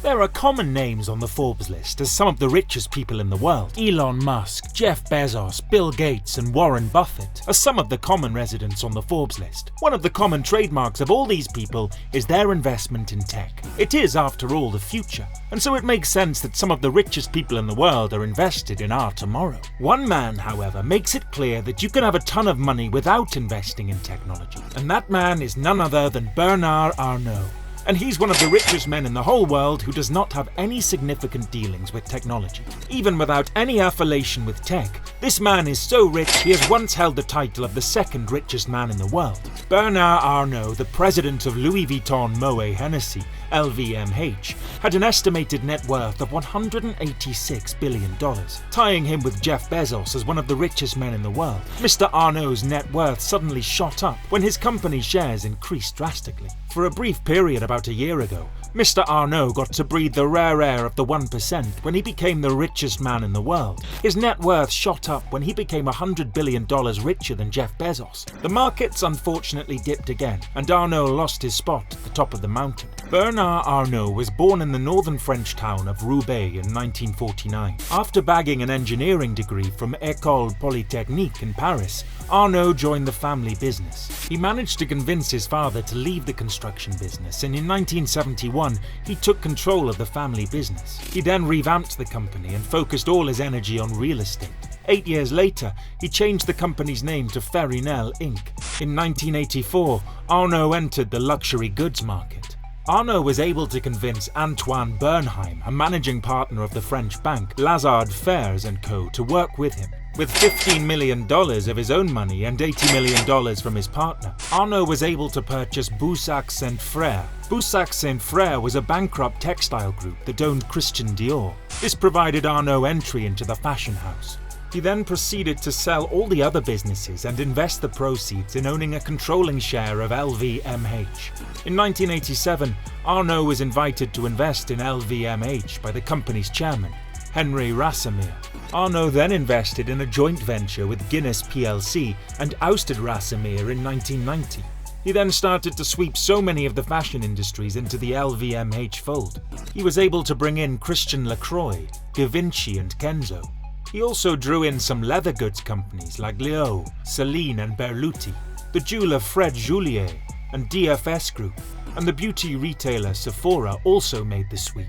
There are common names on the Forbes list as some of the richest people in the world. Elon Musk, Jeff Bezos, Bill Gates and Warren Buffett are some of the common residents on the Forbes list. One of the common trademarks of all these people is their investment in tech. It is, after all, the future, and so it makes sense that some of the richest people in the world are invested in our tomorrow. One man, however, makes it clear that you can have a ton of money without investing in technology, and that man is none other than Bernard Arnault. And he's one of the richest men in the whole world who does not have any significant dealings with technology. Even without any affiliation with tech, this man is so rich he has once held the title of the second richest man in the world. Bernard Arnault, the president of Louis Vuitton Moet Hennessy, LVMH, had an estimated net worth of $186 billion, tying him with Jeff Bezos as one of the richest men in the world. Mr. Arnault's net worth suddenly shot up when his company's shares increased drastically. For a brief period about a year ago, Mr. Arnault got to breathe the rare air of the 1% when he became the richest man in the world. His net worth shot up when he became $100 billion richer than Jeff Bezos. The markets unfortunately dipped again, and Arnault lost his spot at the top of the mountain. Bernard Arnault was born in the northern French town of Roubaix in 1949. After bagging an engineering degree from École Polytechnique in Paris, Arnault joined the family business. He managed to convince his father to leave the construction business, and in 1971 he took control of the family business. He then revamped the company and focused all his energy on real estate. 8 years later, he changed the company's name to Farinel Inc. In 1984, Arnault entered the luxury goods market. Arnault was able to convince Antoine Bernheim, a managing partner of the French bank Lazard Frères & Co., to work with him. With $15 million of his own money and $80 million from his partner, Arnault was able to purchase Boussac Saint Frères. Boussac Saint Frères was a bankrupt textile group that owned Christian Dior. This provided Arnault entry into the fashion house. He then proceeded to sell all the other businesses and invest the proceeds in owning a controlling share of LVMH. In 1987, Arnault was invited to invest in LVMH by the company's chairman, Henri Rassemire. Arnault then invested in a joint venture with Guinness plc and ousted Rassemire in 1990. He then started to sweep so many of the fashion industries into the LVMH fold. He was able to bring in Christian Lacroix, Givenchy and Kenzo. He also drew in some leather goods companies like Leo, Celine and Berluti, the jeweler Fred Joulier and DFS Group, and the beauty retailer Sephora also made the sweep.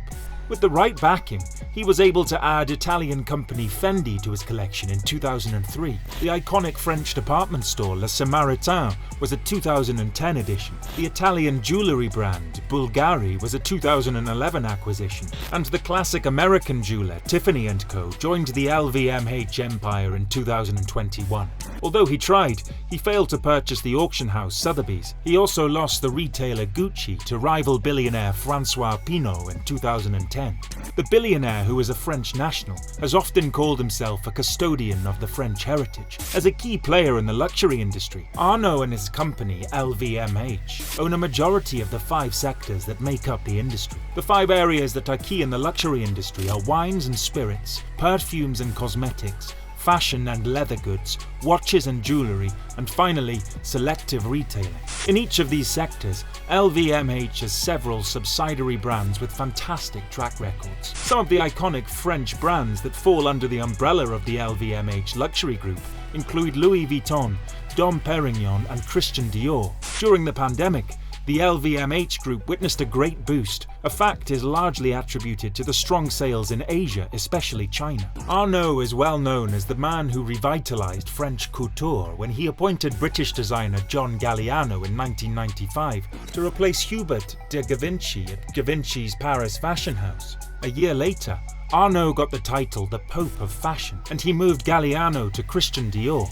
With the right backing, he was able to add Italian company Fendi to his collection in 2003. The iconic French department store Le Samaritain was a 2010 edition. The Italian jewellery brand Bulgari was a 2011 acquisition. And the classic American jeweller Tiffany & Co. joined the LVMH empire in 2021. Although he tried, he failed to purchase the auction house Sotherbys. He also lost the retailer Gucci to rival billionaire Francois Pinault in 2010. The billionaire, who is a French national, has often called himself a custodian of the French heritage. As a key player in the luxury industry, Arnault and his company LVMH own a majority of the 5 sectors that make up the industry. The 5 areas that are key in the luxury industry are wines and spirits, perfumes and cosmetics, fashion and leather goods, watches and jewellery, and finally, selective retailing. In each of these sectors, LVMH has several subsidiary brands with fantastic track records. Some of the iconic French brands that fall under the umbrella of the LVMH luxury group include Louis Vuitton, Dom Perignon, and Christian Dior. During the pandemic, the LVMH group witnessed a great boost. A fact is largely attributed to the strong sales in Asia, especially China. Arnault is well known as the man who revitalized French couture when he appointed British designer John Galliano in 1995 to replace Hubert de Givenchy at Givenchy's Paris fashion house. A year later, Arnault got the title the Pope of Fashion, and he moved Galliano to Christian Dior.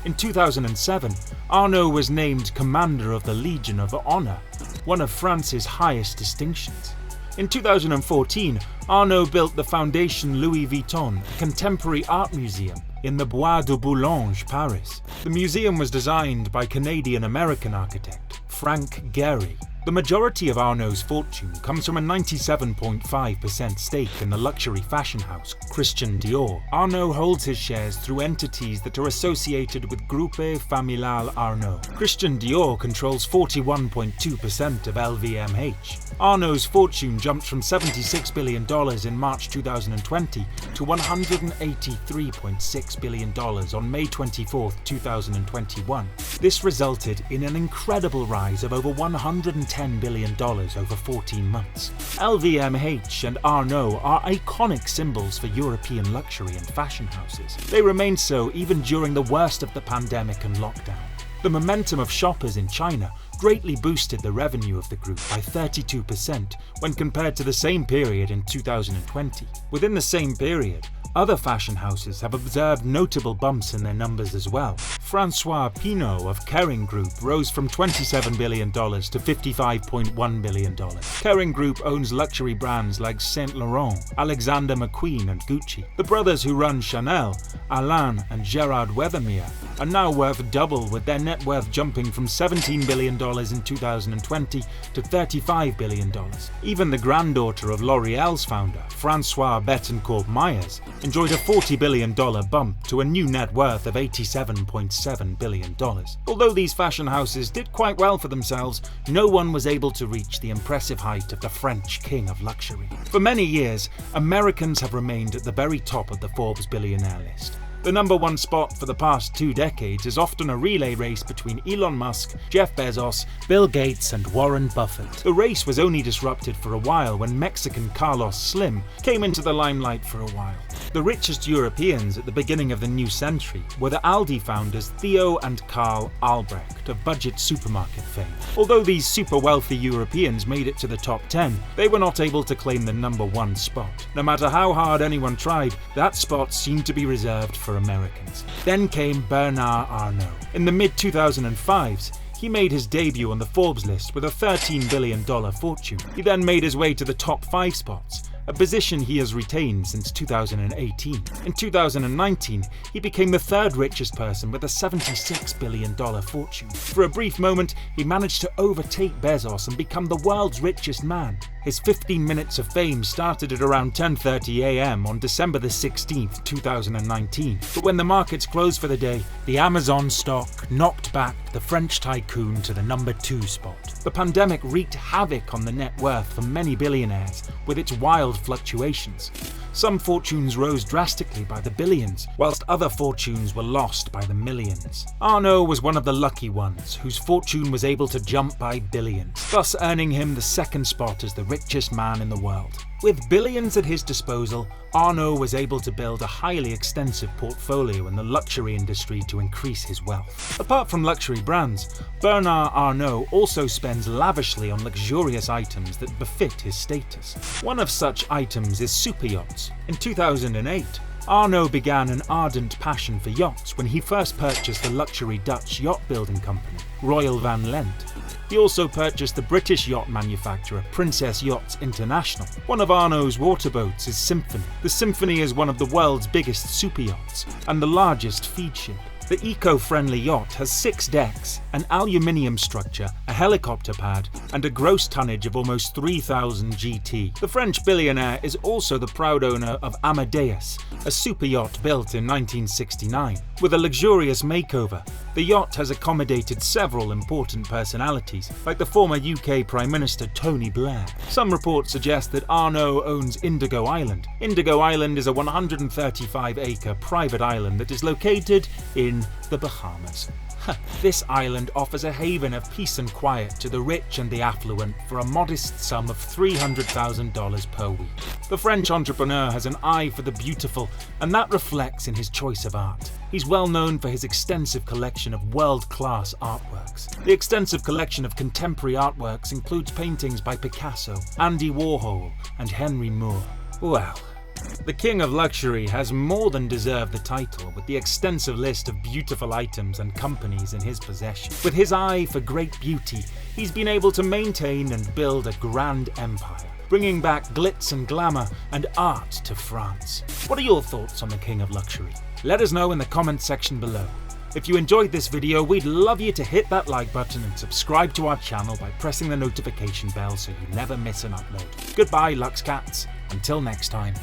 In 2007, Arnault was named Commander of the Legion of Honor, one of France's highest distinctions. In 2014, Arnault built the Fondation Louis Vuitton, a contemporary art museum in the Bois de Boulogne, Paris. The museum was designed by Canadian-American architect Frank Gehry. The majority of Arnault's fortune comes from a 97.5% stake in the luxury fashion house Christian Dior. Arnault holds his shares through entities that are associated with Groupe Familial Arnault. Christian Dior controls 41.2% of LVMH. Arnault's fortune jumped from $76 billion in March 2020 to $183.6 billion on May 24, 2021. This resulted in an incredible rise of over $110 billion over 14 months. LVMH and Arnault are iconic symbols for European luxury and fashion houses. They remained so even during the worst of the pandemic and lockdown. The momentum of shoppers in China greatly boosted the revenue of the group by 32% when compared to the same period in 2020. Within the same period, other fashion houses have observed notable bumps in their numbers as well. Francois Pinault of Kering Group rose from $27 billion to $55.1 billion. Kering Group owns luxury brands like Saint Laurent, Alexander McQueen and Gucci. The brothers who run Chanel, Alain and Gerard Weathermere, are now worth double, with their net worth jumping from $17 billion in 2020 to $35 billion. Even the granddaughter of L'Oréal's founder, François Bettencourt-Meyers, enjoyed a $40 billion bump to a new net worth of $87.7 billion. Although these fashion houses did quite well for themselves, no one was able to reach the impressive height of the French king of luxury. For many years, Americans have remained at the very top of the Forbes billionaire list. The number one spot for the past 2 decades is often a relay race between Elon Musk, Jeff Bezos, Bill Gates and Warren Buffett. The race was only disrupted for a while when Mexican Carlos Slim came into the limelight for a while. The richest Europeans at the beginning of the new century were the Aldi founders Theo and Karl Albrecht of budget supermarket fame. Although these super wealthy Europeans made it to the top 10, they were not able to claim the number one spot. No matter how hard anyone tried, that spot seemed to be reserved for Americans. Then came Bernard Arnault. In the mid-2005s, he made his debut on the Forbes list with a $13 billion fortune. He then made his way to the top 5 spots, a position he has retained since 2018. In 2019, he became the 3rd richest person with a $76 billion fortune. For a brief moment, he managed to overtake Bezos and become the world's richest man. His 15 minutes of fame started at around 10:30 a.m. on December the 16th, 2019. But when the markets closed for the day, the Amazon stock knocked back the French tycoon to the number 2 spot. The pandemic wreaked havoc on the net worth for many billionaires with its wild fluctuations. Some fortunes rose drastically by the billions, whilst other fortunes were lost by the millions. Arnault was one of the lucky ones whose fortune was able to jump by billions, thus earning him the 2nd spot as the richest man in the world. With billions at his disposal, Arnault was able to build a highly extensive portfolio in the luxury industry to increase his wealth. Apart from luxury brands, Bernard Arnault also spends lavishly on luxurious items that befit his status. One of such items is super yachts. In 2008, Arnault began an ardent passion for yachts when he first purchased the luxury Dutch yacht building company, Royal Van Lent. He also purchased the British yacht manufacturer Princess Yachts International. One of Arnault's water boats is Symphony. The Symphony is one of the world's biggest super yachts and the largest feed ship. The eco-friendly yacht has 6 decks, an aluminium structure, a helicopter pad, and a gross tonnage of almost 3,000 GT. The French billionaire is also the proud owner of Amadeus, a super yacht built in 1969. With a luxurious makeover, the yacht has accommodated several important personalities, like the former UK Prime Minister Tony Blair. Some reports suggest that Arnault owns Indigo Island. Indigo Island is a 135-acre private island that is located in the Bahamas. This island offers a haven of peace and quiet to the rich and the affluent for a modest sum of $300,000 per week. The French entrepreneur has an eye for the beautiful, and that reflects in his choice of art. He's well known for his extensive collection of world-class artworks. The extensive collection of contemporary artworks includes paintings by Picasso, Andy Warhol, and Henry Moore. Well, the king of luxury has more than deserved the title with the extensive list of beautiful items and companies in his possession. With his eye for great beauty, he's been able to maintain and build a grand empire, bringing back glitz and glamour and art to France. What are your thoughts on the king of luxury? Let us know in the comments section below. If you enjoyed this video, we'd love you to hit that like button and subscribe to our channel by pressing the notification bell so you never miss an upload. Goodbye, Lux Cats. Until next time.